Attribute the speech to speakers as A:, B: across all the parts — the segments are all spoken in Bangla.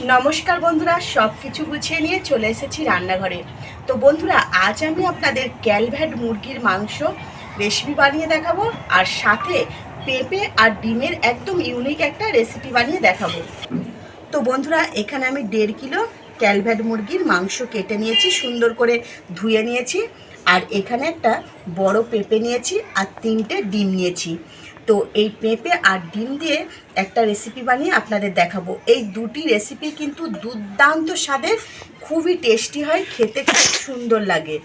A: নমস্কার বন্ধুরা, সব কিছু গুছিয়ে নিয়ে চলে এসেছি রান্নাঘরে। তো বন্ধুরা, আজ আমি আপনাদের ক্যালভ্যাট মুরগির মাংস রেসিপি বানিয়ে দেখাবো, আর সাথে পেঁপে আর ডিমের একদম ইউনিক একটা রেসিপি বানিয়ে দেখাবো। তো বন্ধুরা, এখানে আমি 1.5 কিলো ক্যালভ্যাট মুরগির মাংস কেটে নিয়েছি, সুন্দর করে ধুয়ে নিয়েছি। আর এখানে একটা বড় পেঁপে নিয়েছি আর 3টে ডিম নিয়েছি। তো এই পেঁপে আর ডিম দিয়ে একটা রেসিপি বানিয়ে আপনাদের দেখাবো। এই দুটি রেসিপি কিন্তু দুর্দান্ত স্বাদের, খুবই টেস্টি হয়, খেতে খুব সুন্দর লাগে।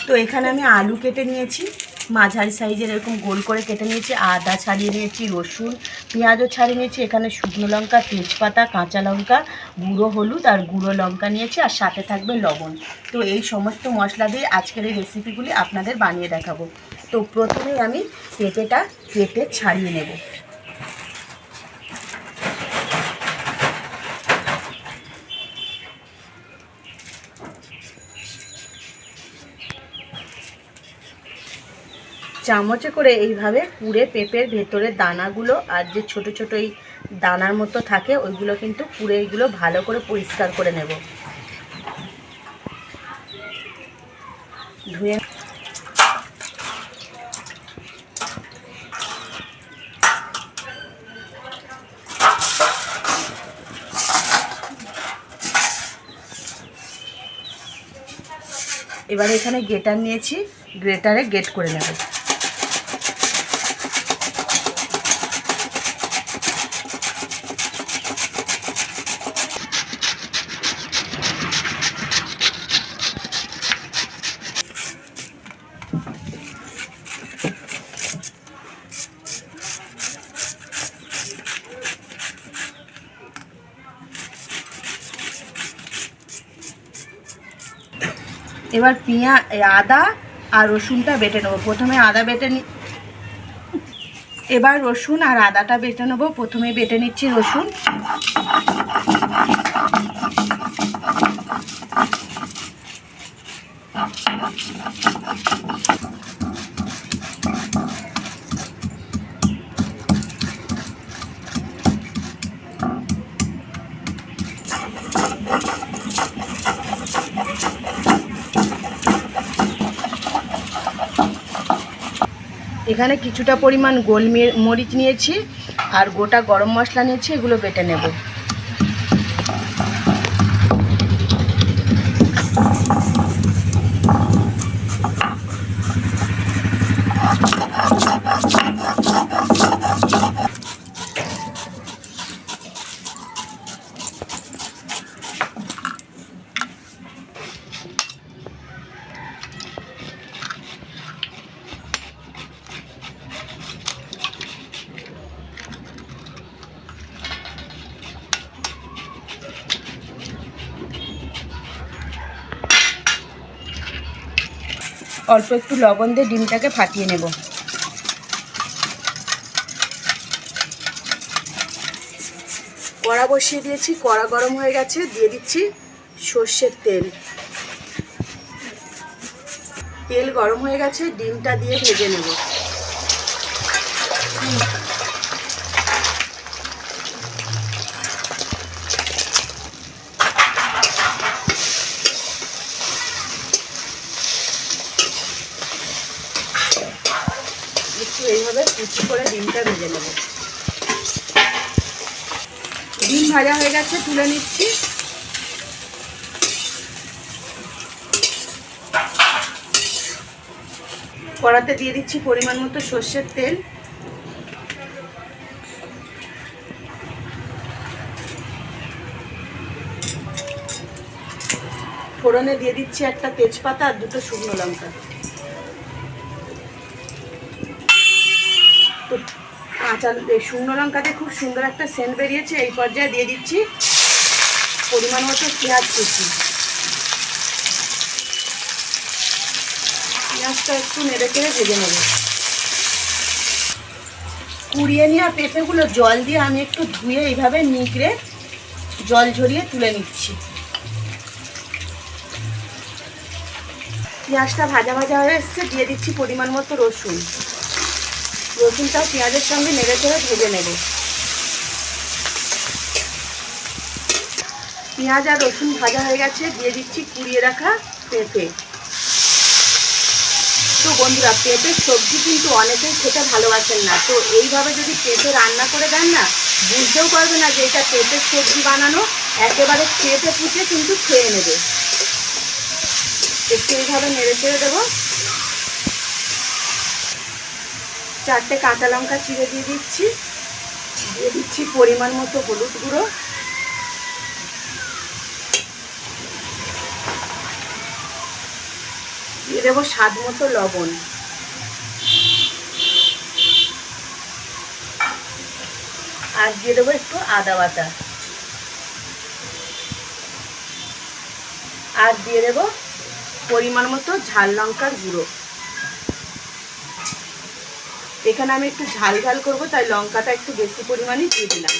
A: তো এখানে আমি আলু কেটে নিয়েছি, মাঝারি সাইজের এরকম গোল করে কেটে নিয়েছি। আদা ছাড়িয়ে নিয়েছি, রসুন পেঁয়াজও ছাড়িয়ে নিয়েছি। এখানে শুকনো লঙ্কা, তেজপাতা, কাঁচা লঙ্কা, গুঁড়ো হলুদ আর গুঁড়ো লঙ্কা নিয়েছি, আর সাথে থাকবে লবণ। তো এই সমস্ত মশলা দিয়ে আজকের এই রেসিপিগুলি আপনাদের বানিয়ে দেখাবো। তো প্রথমেই আমি পেঁপেটা কেটে ছাড়িয়ে নেব। চামচে করে এইভাবে পুড়ে পেঁপের ভেতরের দানাগুলো আর যে ছোট ছোট এই দানার মতো থাকে ওইগুলো কিন্তু পুড়ে এইগুলো ভালো করে পরিষ্কার করে নেব, ধুয়ে। এবার এখানে গ্রেটার নিয়েছি, গ্রেটারে গ্রেট করে নেব। এবার আদা আর রসুনটা বেটে নেবো। প্রথমে আদা বেটে এবার রসুন আর আদাটা বেটে নেবো। প্রথমে বেটে নিচ্ছি রসুন। এখানে কিছুটা পরিমাণ গোলমরিচ নিয়েছি আর গোটা গরম মশলা নিয়েছি, এগুলো বেটে নেব। অল্প একটু লবণ দিয়ে ডিমটাকে ফাটিয়ে নেব। কড়া বসিয়ে দিয়েছি, কড়া গরম হয়ে গেছে, দিয়ে দিচ্ছি সর্ষের তেল। তেল গরম হয়ে গেছে, ডিমটা দিয়ে ভেজে নেব। একটু এইভাবে কুচি করে ডিমটা ভেজে নেব। ডিম ভাজা হয়ে গেছে, তুলে নিচ্ছি। কড়াতে দিয়ে দিচ্ছি পরিমাণ মতো সর্ষের তেল। ফোড়নে দিয়ে দিচ্ছি একটা তেজপাতা আর 2টো শুকনো লঙ্কা। তো শুকনো লঙ্কাতে খুব সুন্দর একটা সেন্ট বেরিয়েছে। এই পর্যায়ে দিয়ে দিচ্ছি পরিমাণ মতো পেঁয়াজ কুচি। পেঁয়াজটা একটু নেড়ে চেড়ে ভেজে নেব। কুড়িয়ে নেওয়া পেঁপেগুলো জল দিয়ে আমি একটু ধুয়ে এইভাবে নিগড়ে জল ঝরিয়ে তুলে নিচ্ছি। পেঁয়াজটা ভাজা ভাজা হয়ে এসছে, দিয়ে দিচ্ছি পরিমাণ মতো রসুন। রসুনটাও পেঁয়াজের সঙ্গে নেড়ে চেড়ে ভেজে নেব। পেঁয়াজ আর রসুন ভাজা হয়ে গেছে, দিয়ে দিচ্ছি কুড়িয়ে রাখা পেঁপে। তো বন্ধুরা, পেঁপের সবজি কিন্তু অনেকেই খেতে ভালোবাসেন না, তো এইভাবে যদি পেঁপে রান্না করে দেন না, বুঝতেও পারবে না যে এটা পেঁপের সবজি বানানো, একেবারে পেঁপে পুঁতে কিন্তু খেয়ে নেবে। একটু এইভাবে নেড়ে চেড়ে দেবো। 4টে কাঁচা লঙ্কা চিড়ে দিয়ে দিচ্ছি। দিয়ে দিচ্ছি পরিমাণ মতো হলুদ গুঁড়ো, দিয়ে দেবো স্বাদ মতো লবণ, আর দিয়ে দেবো একটু আদা বাটা, আর দিয়ে দেবো পরিমাণ মতো ঝাল লঙ্কার গুঁড়ো। এখানে আমি একটু ঝাল ঝাল করবো, তাই লঙ্কাটা একটু বেশি পরিমাণে দিয়ে দিলাম।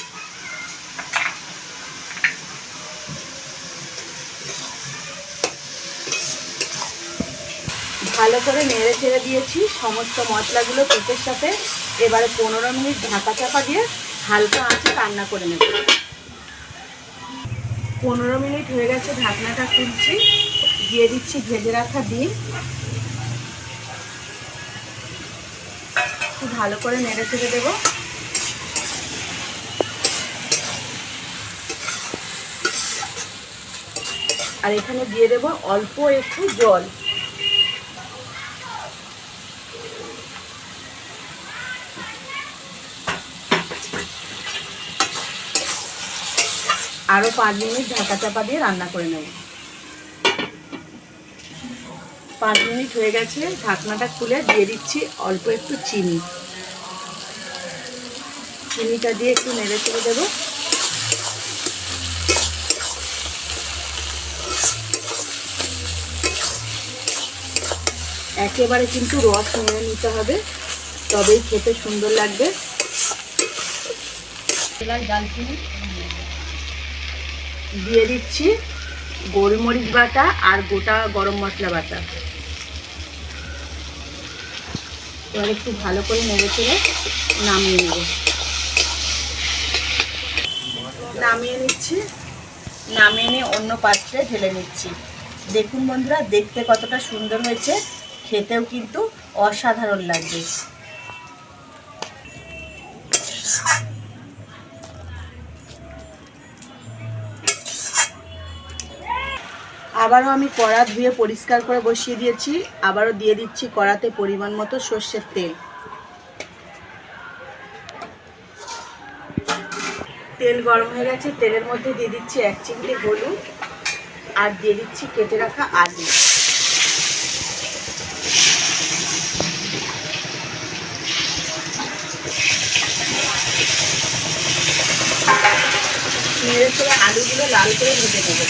A: ভালো করে নেড়ে চেড়ে দিয়েছি সমস্ত মশলাগুলো পেঁপের সাথে। এবারে 15 মিনিট ঢাকা চাপা দিয়ে হালকা আঁচে রান্না করে নেব। 15 মিনিট হয়ে গেছে, ঢাকনাটা খুলছি। দিয়ে দিচ্ছি ভেজে রাখা ডিম। একটু ভালো করে নেড়ে চেড়ে দেবো। আর এখানে দিয়ে দেবো অল্প একটু জল। আরও 5 মিনিট ঢাকা চাপা দিয়ে রান্না করে নেব। 5 মিনিট হয়ে গেছে, ঢাকনাটা খুলে দিয়ে দিচ্ছি অল্প একটু চিনি। চিনিটা দিয়ে একটু নেড়ে চেড়ে দেবো। একেবারে কিন্তু রস নেড়ে নিতে হবে, তবেই খেতে সুন্দর লাগবে। দারচিনি দিয়ে দিচ্ছি গোলমরিচ বাটা আর গোটা গরম মশলা বাটা। এবার একটু ভালো করে নেড়ে চেড়ে নামিয়ে নেব। নামিয়ে নিচ্ছি। নামিয়ে নিয়ে অন্য পাত্রে ঢেলে নিচ্ছি। দেখুন বন্ধুরা, দেখতে কতটা সুন্দর হয়েছে, খেতেও কিন্তু অসাধারণ লাগবে। আবারও আমি কড়া ধুয়ে পরিষ্কার করে বসিয়ে দিয়েছি। আবারও দিয়ে দিচ্ছি কড়াতে পরিমাণ মতো সর্ষের তেল। তেল গরম হয়ে গেছে, তেলের মধ্যে দিয়ে দিচ্ছি 1 চিমটে হলুদ, আর দিয়ে দিচ্ছি কেটে রাখা আলু। নেড়ে চেড়ে আলুগুলো লাল করে ভেজে নেব।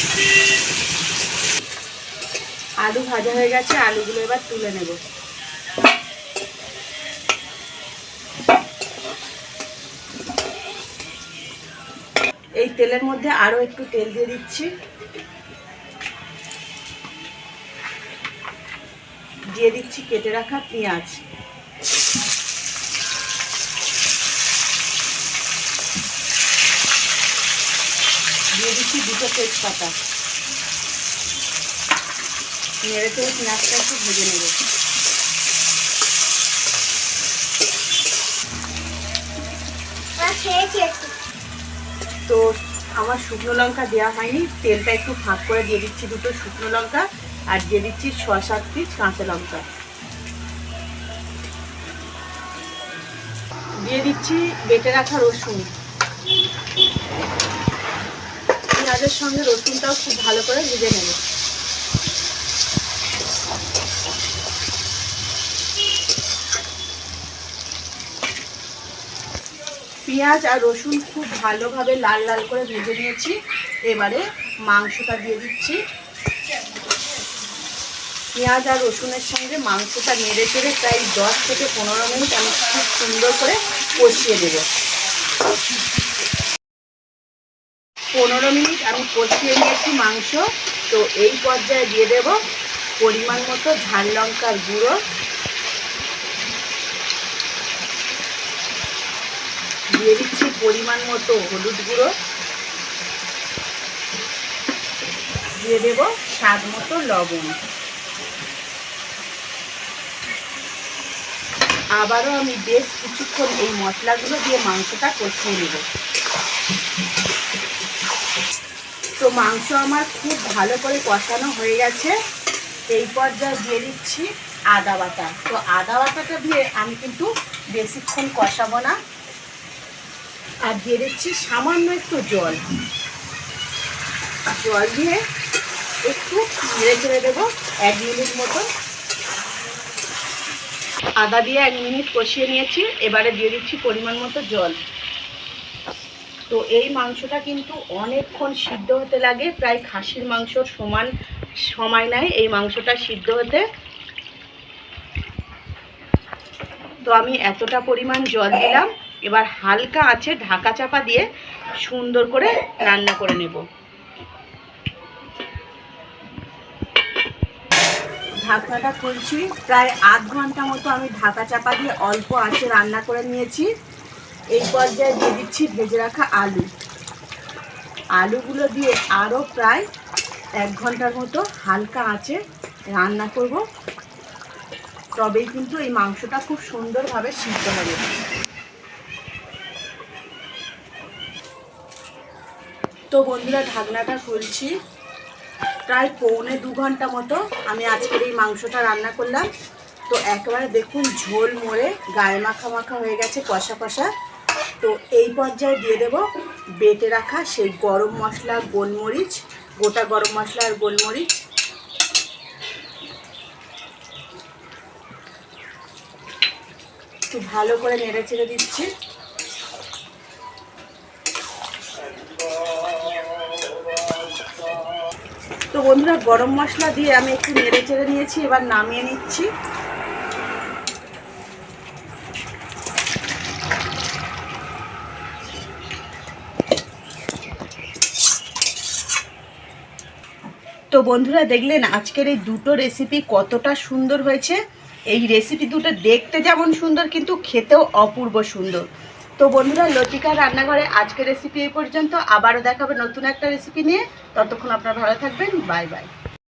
A: আলু ভাজা হয়ে গেছে, আলুগুলো এবার তুলে নেব। এই তেলের মধ্যে আরও একটু তেল দিয়ে দিচ্ছি। দিয়ে দিচ্ছি কেটে রাখা পেঁয়াজ। দিয়ে দিচ্ছি 2টো তেজপাতা। নেড়ে চেড়ে পেঁয়াজটা একটু ভেজে নেব। তো আমার শুকনো লঙ্কা দেওয়া হয়নি, তেলটা একটু ফাঁক করে দিয়ে দিচ্ছি 2টো শুকনো লঙ্কা, আর দিয়ে দিচ্ছি 6-7 পিস কাঁচা লঙ্কা। দিয়ে দিচ্ছি বেটে রাখা রসুন। পেঁয়াজের সঙ্গে রসুনটাও খুব ভালো করে ভেজে নেব। পেঁয়াজ আর রসুন খুব ভালোভাবে লাল লাল করে ভেজে নিয়েছি। এবারে মাংসটা দিয়ে দিচ্ছি। পেঁয়াজ আর রসুনের সঙ্গে মাংসটা নেড়ে চেড়ে প্রায় 10 থেকে 15 মিনিট আমি খুব সুন্দর করে কষিয়ে দেব। 15 মিনিট আমি কষিয়ে নিয়েছি মাংস। তো এই পর্যায়ে দিয়ে দেব পরিমাণ মতো ঝাল লঙ্কার গুঁড়ো, দিয়ে দিচ্ছি পরিমাণ মতো হলুদ গুঁড়ো, দিয়ে দেব স্বাদ মতো লবণ। আবারও আমি বেশ কিছুক্ষণ এই মশলাগুলো দিয়ে মাংসটা কষিয়ে নেব। তো মাংস আমার খুব ভালো করে কষানো হয়ে গেছে। এই পর্যায়ে দিয়ে দিচ্ছি আদা বাটা। তো আদা বাটাটা দিয়ে আমি কিন্তু বেশিক্ষণ কষাবো না, আর দিয়ে দিচ্ছি সামান্য একটু জল। জল দিয়ে একটু নেড়ে চেড়ে দেবো 1 মিনিট মতো। আদা দিয়ে 1 মিনিট কষিয়ে নিয়েছি। এবারে দিয়ে দিচ্ছি পরিমাণ মতো জল। তো এই মাংসটা কিন্তু অনেকক্ষণ সিদ্ধ হতে লাগে, প্রায় খাসির মাংসর সমান সময় নেয় এই মাংসটা সিদ্ধ হতে। তো আমি এতটা পরিমাণ জল দিলাম। এবার হালকা আছে ঢাকা চাপা দিয়ে সুন্দর করে রান্না করে নেব। ঢাকনাটা খুলছি। প্রায় আধ ঘন্টা মতো আমি ঢাকা চাপা দিয়ে অল্প আঁচে রান্না করে নিয়েছি। এই পর্যায়ে দিয়ে দিচ্ছি ভেজে রাখা আলু। আলুগুলো দিয়ে আরও প্রায় 1 ঘন্টার মতো হালকা আঁচে রান্না করব, তবেই কিন্তু এই মাংসটা খুব সুন্দরভাবে সিদ্ধ হবে। তো বন্ধুরা, ঢাকনাটা খুলছি। প্রায় পৌনে 2 ঘন্টা মতো আমি আজকের এই মাংসটা রান্না করলাম। তো একেবারে দেখুন ঝোল মরে গায়ে মাখা মাখা হয়ে গেছে, কষা কষা। তো এই পর্যায়ে দিয়ে দেব বেটে রাখা সেই গরম মশলা, গোলমরিচ, গোটা গরম মশলা আর গোলমরিচ। একটু ভালো করে নেড়ে চেড়ে দিচ্ছি। তো বন্ধুরা, গরম মশলা দিয়ে আমি একটু নেড়ে চেড়ে নিয়েছি। এবার নামিয়ে নিচ্ছি। তো বন্ধুরা, দেখলেন আজকের এই দুটো রেসিপি কতটা সুন্দর হয়েছে। এই রেসিপি দুটো দেখতে যেমন সুন্দর, কিন্তু খেতেও অপূর্ব সুন্দর। তো বন্ধুরা, লতিকার রান্নাঘরে আজকের রেসিপি এই পর্যন্ত। আবারও দেখাবে নতুন একটা রেসিপি নিয়ে। ততক্ষণ আপনারা ভালো থাকবেন। Bye bye.